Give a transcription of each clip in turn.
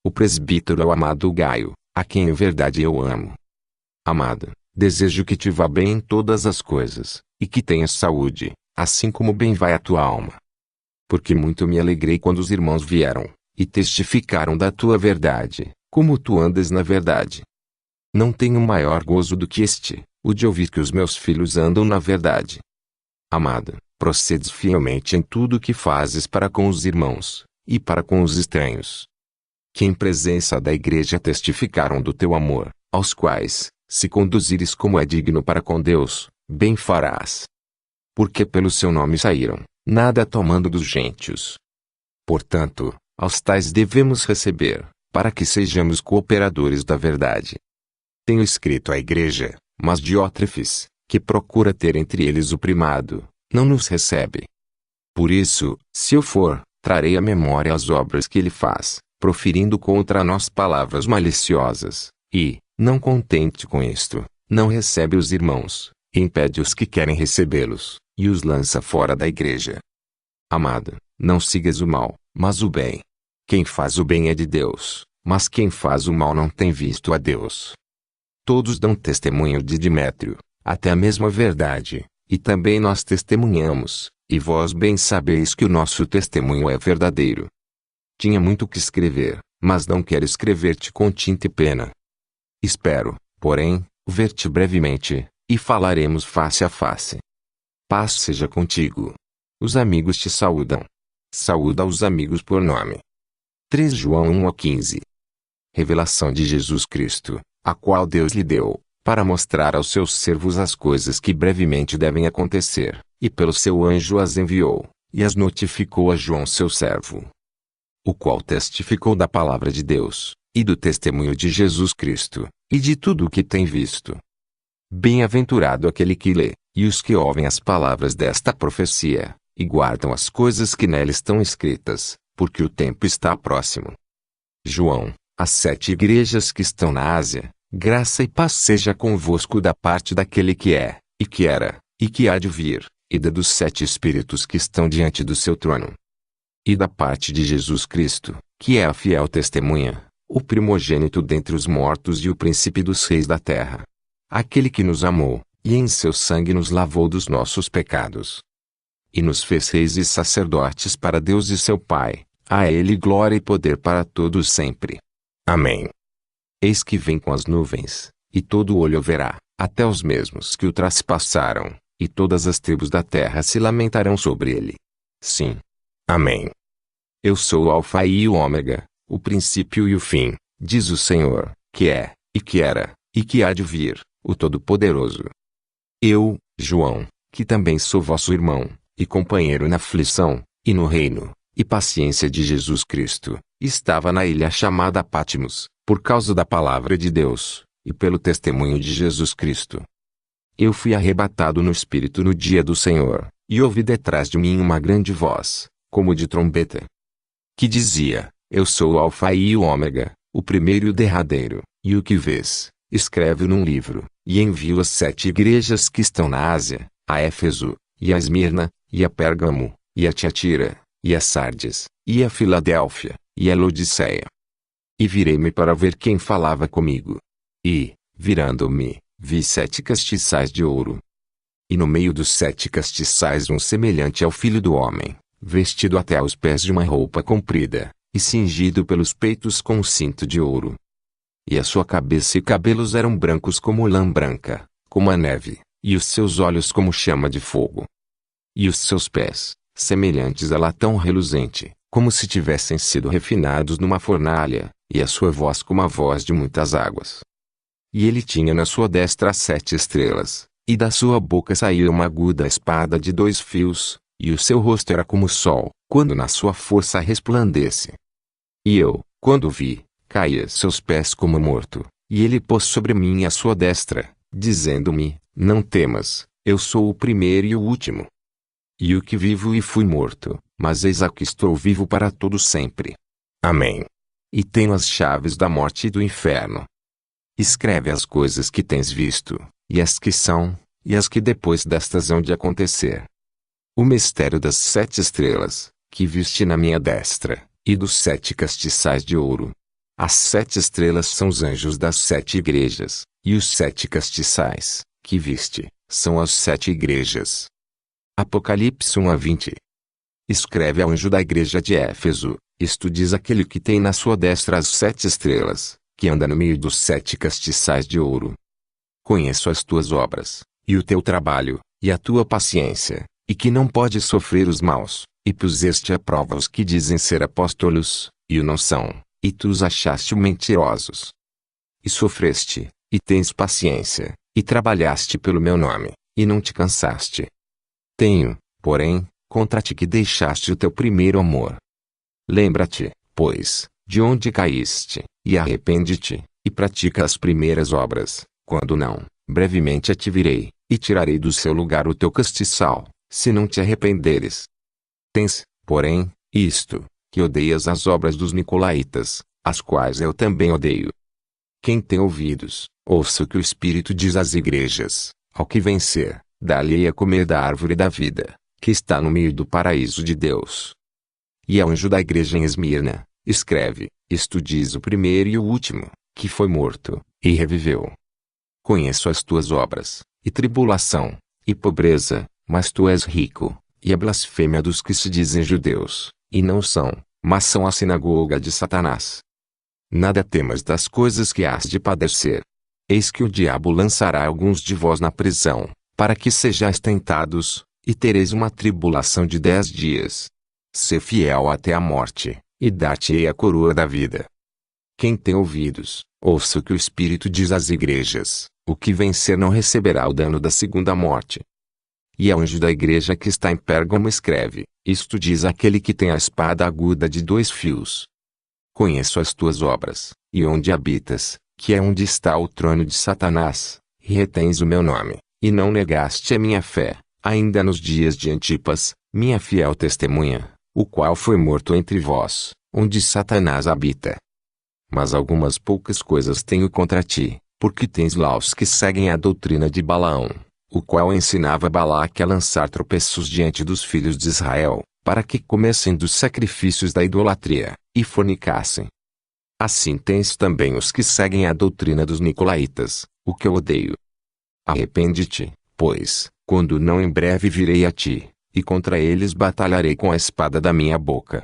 o presbítero ao amado Gaio, a quem em verdade eu amo. Amado, desejo que te vá bem em todas as coisas, e que tenhas saúde, assim como bem vai a tua alma. Porque muito me alegrei quando os irmãos vieram, e testificaram da tua verdade, como tu andas na verdade. Não tenho maior gozo do que este, o de ouvir que os meus filhos andam na verdade. Amado, procedes fielmente em tudo o que fazes para com os irmãos, e para com os estranhos. Que em presença da igreja testificaram do teu amor, aos quais, se conduzires como é digno para com Deus, bem farás. Porque pelo seu nome saíram, nada tomando dos gentios. Portanto, aos tais devemos receber, para que sejamos cooperadores da verdade. Tenho escrito à igreja, mas Diótrefes, que procura ter entre eles o primado, não nos recebe. Por isso, se eu for, trarei à memória as obras que ele faz, proferindo contra nós palavras maliciosas, e, não contente com isto, não recebe os irmãos, e impede os que querem recebê-los, e os lança fora da igreja. Amado, não sigas o mal, mas o bem. Quem faz o bem é de Deus, mas quem faz o mal não tem visto a Deus. Todos dão testemunho de Demétrio, até a mesma verdade, e também nós testemunhamos, e vós bem sabeis que o nosso testemunho é verdadeiro. Tinha muito que escrever, mas não quero escrever-te com tinta e pena. Espero, porém, ver-te brevemente, e falaremos face a face. Paz seja contigo. Os amigos te saúdam. Saúda os amigos por nome. 3 João 1:15. Revelação de Jesus Cristo, a qual Deus lhe deu, para mostrar aos seus servos as coisas que brevemente devem acontecer, e pelo seu anjo as enviou, e as notificou a João seu servo, o qual testificou da palavra de Deus, e do testemunho de Jesus Cristo, e de tudo o que tem visto. Bem-aventurado aquele que lê, e os que ouvem as palavras desta profecia, e guardam as coisas que nela estão escritas, porque o tempo está próximo. João, as 7 igrejas que estão na Ásia, graça e paz seja convosco da parte daquele que é, e que era, e que há de vir, e da dos 7 espíritos que estão diante do seu trono. E da parte de Jesus Cristo, que é a fiel testemunha, o primogênito dentre os mortos e o príncipe dos reis da terra. Aquele que nos amou, e em seu sangue nos lavou dos nossos pecados. E nos fez reis e sacerdotes para Deus e seu Pai, a ele glória e poder para todos sempre. Amém. Eis que vem com as nuvens, e todo olho verá, até os mesmos que o traspassaram, e todas as tribos da terra se lamentarão sobre ele. Sim. Amém. Eu sou o Alfa e o Ômega, o princípio e o fim, diz o Senhor, que é, e que era, e que há de vir, o Todo-Poderoso. Eu, João, que também sou vosso irmão, e companheiro na aflição, e no reino, e paciência de Jesus Cristo, estava na ilha chamada Patmos, por causa da palavra de Deus, e pelo testemunho de Jesus Cristo. Eu fui arrebatado no Espírito no dia do Senhor, e ouvi detrás de mim uma grande voz, como de trombeta, que dizia: Eu sou o Alfa e o Ômega, o primeiro e o derradeiro, e o que vês, escreve num livro, e envio às 7 igrejas que estão na Ásia, a Éfeso, e a Esmirna, e a Pérgamo, e a Tiatira, e a Sardes, e a Filadélfia, e a Laodiceia. E virei-me para ver quem falava comigo. E, virando-me, vi 7 castiçais de ouro. E no meio dos 7 castiçais um semelhante ao Filho do Homem, vestido até aos pés de uma roupa comprida, e cingido pelos peitos com um cinto de ouro. E a sua cabeça e cabelos eram brancos como lã branca, como a neve, e os seus olhos como chama de fogo. E os seus pés, semelhantes a latão reluzente, como se tivessem sido refinados numa fornalha, e a sua voz como a voz de muitas águas. E ele tinha na sua destra 7 estrelas, e da sua boca saía uma aguda espada de 2 fios, e o seu rosto era como o sol, quando na sua força resplandece. E eu, quando o vi, caí a seus pés como morto, e ele pôs sobre mim a sua destra, dizendo-me: Não temas, eu sou o primeiro e o último. E o que vivo e fui morto, mas eis aqui estou vivo para todo sempre. Amém. E tenho as chaves da morte e do inferno. Escreve as coisas que tens visto, e as que são, e as que depois destas hão de acontecer. O mistério das 7 estrelas, que viste na minha destra, e dos 7 castiçais de ouro. As 7 estrelas são os anjos das 7 igrejas, e os 7 castiçais, que viste, são as 7 igrejas. Apocalipse 1:20. Escreve ao anjo da igreja de Éfeso, isto diz aquele que tem na sua destra as 7 estrelas, que anda no meio dos 7 castiçais de ouro. Conheço as tuas obras, e o teu trabalho, e a tua paciência, e que não podes sofrer os maus, e puseste à prova os que dizem ser apóstolos, e o não são, e tu os achaste mentirosos. E sofreste, e tens paciência, e trabalhaste pelo meu nome, e não te cansaste. Tenho, porém, contra ti que deixaste o teu primeiro amor. Lembra-te, pois, de onde caíste, e arrepende-te, e pratica as primeiras obras, quando não, brevemente te virei, e tirarei do seu lugar o teu castiçal, se não te arrependeres. Tens, porém, isto, que odeias as obras dos nicolaítas, as quais eu também odeio. Quem tem ouvidos, ouça o que o Espírito diz às igrejas: ao que vencer, dá-lhe a comer da árvore da vida, que está no meio do paraíso de Deus. E ao anjo da igreja em Esmirna, escreve: isto diz o primeiro e o último, que foi morto, e reviveu. Conheço as tuas obras, e tribulação, e pobreza, mas tu és rico, e a blasfêmia dos que se dizem judeus, e não são, mas são a sinagoga de Satanás. Nada temas das coisas que hás de padecer. Eis que o diabo lançará alguns de vós na prisão, para que sejais tentados, e tereis uma tribulação de 10 dias. Sê fiel até a morte, e dar-te-ei a coroa da vida. Quem tem ouvidos, ouça o que o Espírito diz às igrejas: o que vencer não receberá o dano da segunda morte. E ao anjo da igreja que está em Pérgamo escreve: isto diz aquele que tem a espada aguda de 2 fios. Conheço as tuas obras, e onde habitas, que é onde está o trono de Satanás, e retens o meu nome, e não negaste a minha fé, ainda nos dias de Antipas, minha fiel testemunha, o qual foi morto entre vós, onde Satanás habita. Mas algumas poucas coisas tenho contra ti, porque tens lá os que seguem a doutrina de Balaão, o qual ensinava Balaque a lançar tropeços diante dos filhos de Israel, para que comessem dos sacrifícios da idolatria, e fornicassem. Assim tens também os que seguem a doutrina dos nicolaítas, o que eu odeio. Arrepende-te, pois, quando não em breve virei a ti, e contra eles batalharei com a espada da minha boca.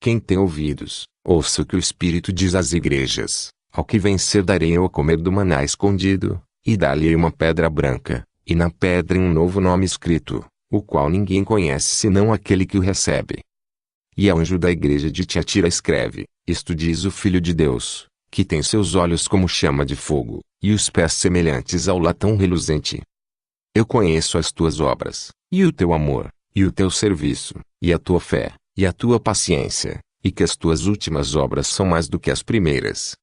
Quem tem ouvidos, ouça o que o Espírito diz às igrejas: ao que vencer darei eu a comer do maná escondido, e dar-lhe uma pedra branca, e na pedra um novo nome escrito, o qual ninguém conhece senão aquele que o recebe. E ao anjo da igreja de Tiatira escreve: isto diz o Filho de Deus, que tem seus olhos como chama de fogo, e os pés semelhantes ao latão reluzente. Eu conheço as tuas obras, e o teu amor, e o teu serviço, e a tua fé, e a tua paciência, e que as tuas últimas obras são mais do que as primeiras.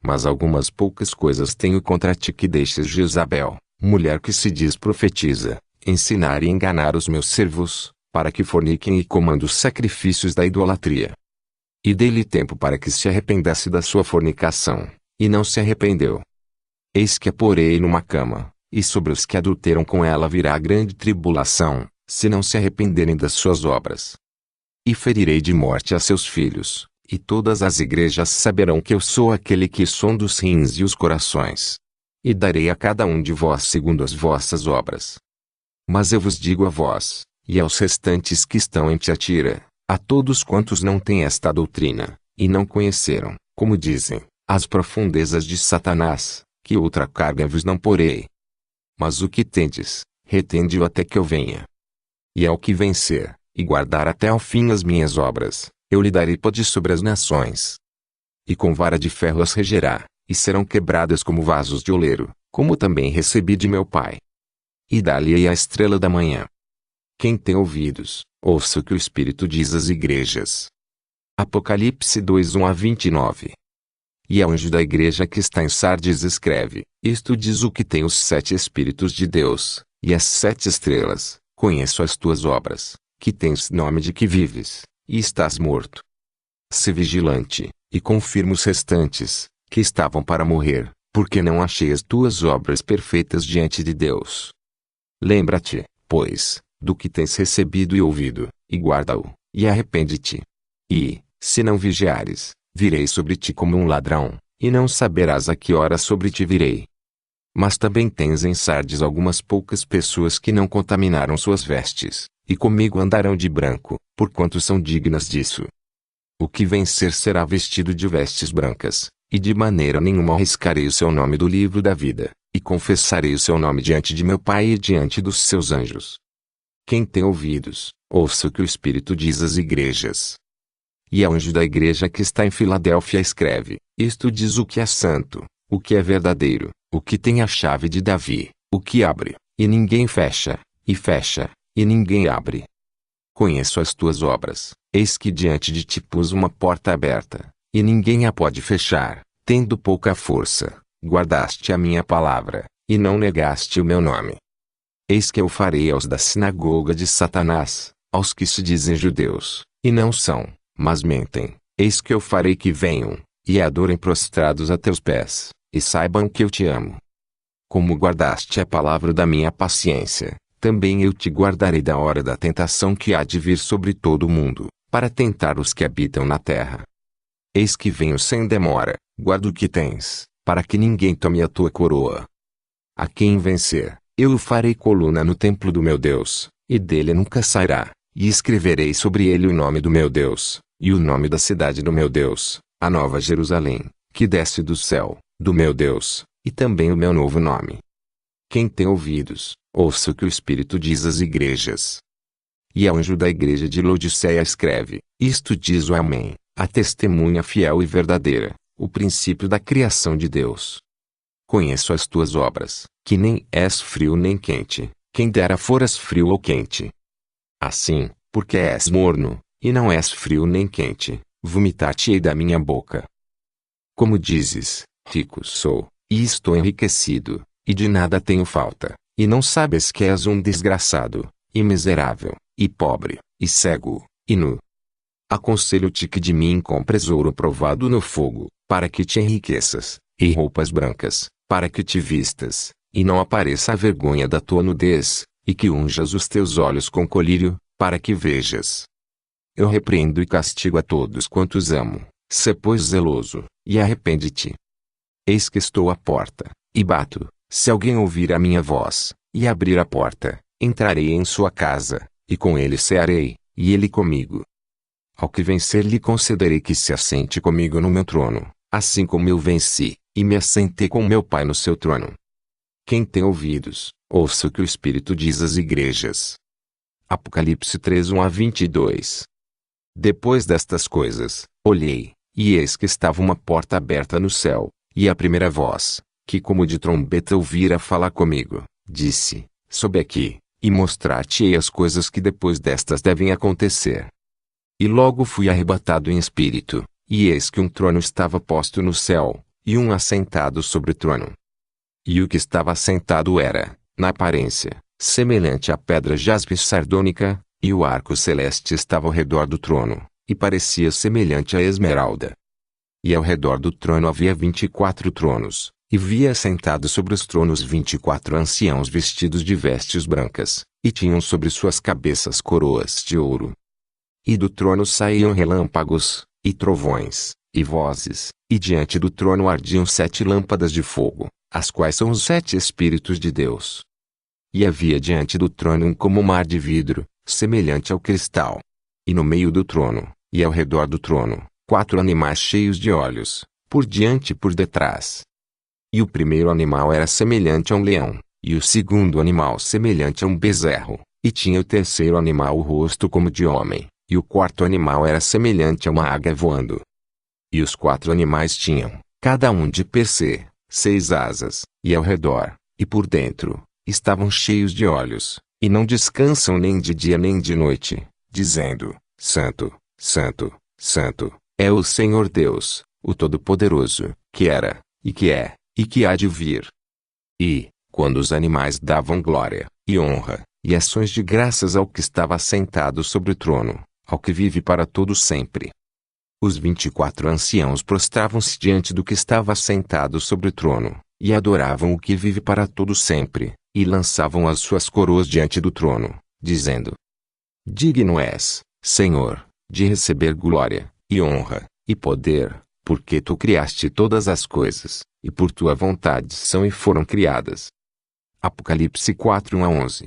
Mas algumas poucas coisas tenho contra ti, que deixes Jezabel, mulher que se diz profetiza, ensinar e enganar os meus servos, para que forniquem e comam os sacrifícios da idolatria. E dei-lhe tempo para que se arrependesse da sua fornicação, e não se arrependeu. Eis que a porei numa cama, e sobre os que adulteram com ela virá grande tribulação, se não se arrependerem das suas obras. E ferirei de morte a seus filhos, e todas as igrejas saberão que eu sou aquele que sonda os rins e os corações. E darei a cada um de vós segundo as vossas obras. Mas eu vos digo a vós, e aos restantes que estão em Tiatira, a todos quantos não têm esta doutrina, e não conheceram, como dizem, as profundezas de Satanás, que outra carga vos não porei. Mas o que tendes, retende-o até que eu venha. E ao que vencer, e guardar até ao fim as minhas obras, eu lhe darei poder sobre as nações. E com vara de ferro as regerá, e serão quebradas como vasos de oleiro, como também recebi de meu Pai. E dá-lhe a estrela da manhã. Quem tem ouvidos, ouça o que o Espírito diz às igrejas. Apocalipse 2:1-29. E ao anjo da igreja que está em Sardes escreve: isto diz o que tem os 7 Espíritos de Deus, e as 7 estrelas: conheço as tuas obras, que tens nome de que vives, e estás morto. Se vigilante, e confirma os restantes, que estavam para morrer, porque não achei as tuas obras perfeitas diante de Deus. Lembra-te, pois, do que tens recebido e ouvido, e guarda-o, e arrepende-te. E, se não vigiares, Virei sobre ti como um ladrão, e não saberás a que hora sobre ti virei. Mas também tens em Sardes algumas poucas pessoas que não contaminaram suas vestes, e comigo andarão de branco, porquanto são dignas disso. O que vencer será vestido de vestes brancas, e de maneira nenhuma arriscarei o seu nome do livro da vida, e confessarei o seu nome diante de meu Pai e diante dos seus anjos. Quem tem ouvidos, ouça o que o Espírito diz às igrejas. E ao anjo da igreja que está em Filadélfia escreve: isto diz o que é santo, o que é verdadeiro, o que tem a chave de Davi, o que abre, e ninguém fecha, e ninguém abre. Conheço as tuas obras, eis que diante de ti pus uma porta aberta, e ninguém a pode fechar, tendo pouca força, guardaste a minha palavra, e não negaste o meu nome. Eis que eu farei aos da sinagoga de Satanás, aos que se dizem judeus, e não são, mas mentem, eis que eu farei que venham, e adorem prostrados a teus pés, e saibam que eu te amo. Como guardaste a palavra da minha paciência, também eu te guardarei da hora da tentação que há de vir sobre todo o mundo, para tentar os que habitam na terra. Eis que venho sem demora, guarda o que tens, para que ninguém tome a tua coroa. A quem vencer, eu o farei coluna no templo do meu Deus, e dele nunca sairá, e escreverei sobre ele o nome do meu Deus, e o nome da cidade do meu Deus, a nova Jerusalém, que desce do céu, do meu Deus, e também o meu novo nome. Quem tem ouvidos, ouça o que o Espírito diz às igrejas. E ao anjo da igreja de Laodiceia escreve: isto diz o Amém, a testemunha fiel e verdadeira, o princípio da criação de Deus. Conheço as tuas obras, que nem és frio nem quente, quem dera foras frio ou quente. Assim, porque és morno, e não és frio nem quente, vomitar-te-ei da minha boca. Como dizes, rico sou, e estou enriquecido, e de nada tenho falta, e não sabes que és um desgraçado, e miserável, e pobre, e cego, e nu. Aconselho-te que de mim compres ouro provado no fogo, para que te enriqueças, e roupas brancas, para que te vistas, e não apareça a vergonha da tua nudez, e que unjas os teus olhos com colírio, para que vejas. Eu repreendo e castigo a todos quantos amo, sê pois zeloso, e arrepende-te. Eis que estou à porta, e bato, se alguém ouvir a minha voz, e abrir a porta, entrarei em sua casa, e com ele cearei, e ele comigo. Ao que vencer lhe concederei que se assente comigo no meu trono, assim como eu venci, e me assentei com meu Pai no seu trono. Quem tem ouvidos, ouça o que o Espírito diz às igrejas. Apocalipse 3, 1-22. Depois destas coisas, olhei, e eis que estava uma porta aberta no céu, e a primeira voz, que como de trombeta ouvira falar comigo, disse: sobe aqui, e mostrar-te-ei as coisas que depois destas devem acontecer. E logo fui arrebatado em espírito, e eis que um trono estava posto no céu, e um assentado sobre o trono. E o que estava assentado era, na aparência, semelhante à pedra jaspe sardônica, e o arco celeste estava ao redor do trono, e parecia semelhante à esmeralda. E ao redor do trono havia 24 tronos, e via assentados sobre os tronos 24 anciãos vestidos de vestes brancas, e tinham sobre suas cabeças coroas de ouro. E do trono saíam relâmpagos, e trovões, e vozes, e diante do trono ardiam 7 lâmpadas de fogo, as quais são os 7 Espíritos de Deus. E havia diante do trono um como mar de vidro, semelhante ao cristal. E no meio do trono, e ao redor do trono, 4 animais cheios de olhos, por diante e por detrás. E o primeiro animal era semelhante a um leão, e o segundo animal semelhante a um bezerro, e tinha o terceiro animal o rosto como de homem, e o quarto animal era semelhante a uma águia voando. E os 4 animais tinham, cada um de per se, 6 asas, e ao redor, e por dentro, estavam cheios de olhos, e não descansam nem de dia nem de noite, dizendo: Santo, Santo, Santo, é o Senhor Deus, o Todo-Poderoso, que era, e que é, e que há de vir. E, quando os animais davam glória, e honra, e ações de graças ao que estava assentado sobre o trono, ao que vive para todo sempre. Os 24 anciãos prostravam-se diante do que estava assentado sobre o trono, e adoravam o que vive para todo sempre, e lançavam as suas coroas diante do trono, dizendo: Digno és, Senhor, de receber glória, e honra, e poder, porque tu criaste todas as coisas, e por tua vontade são e foram criadas. Apocalipse 4:1-11.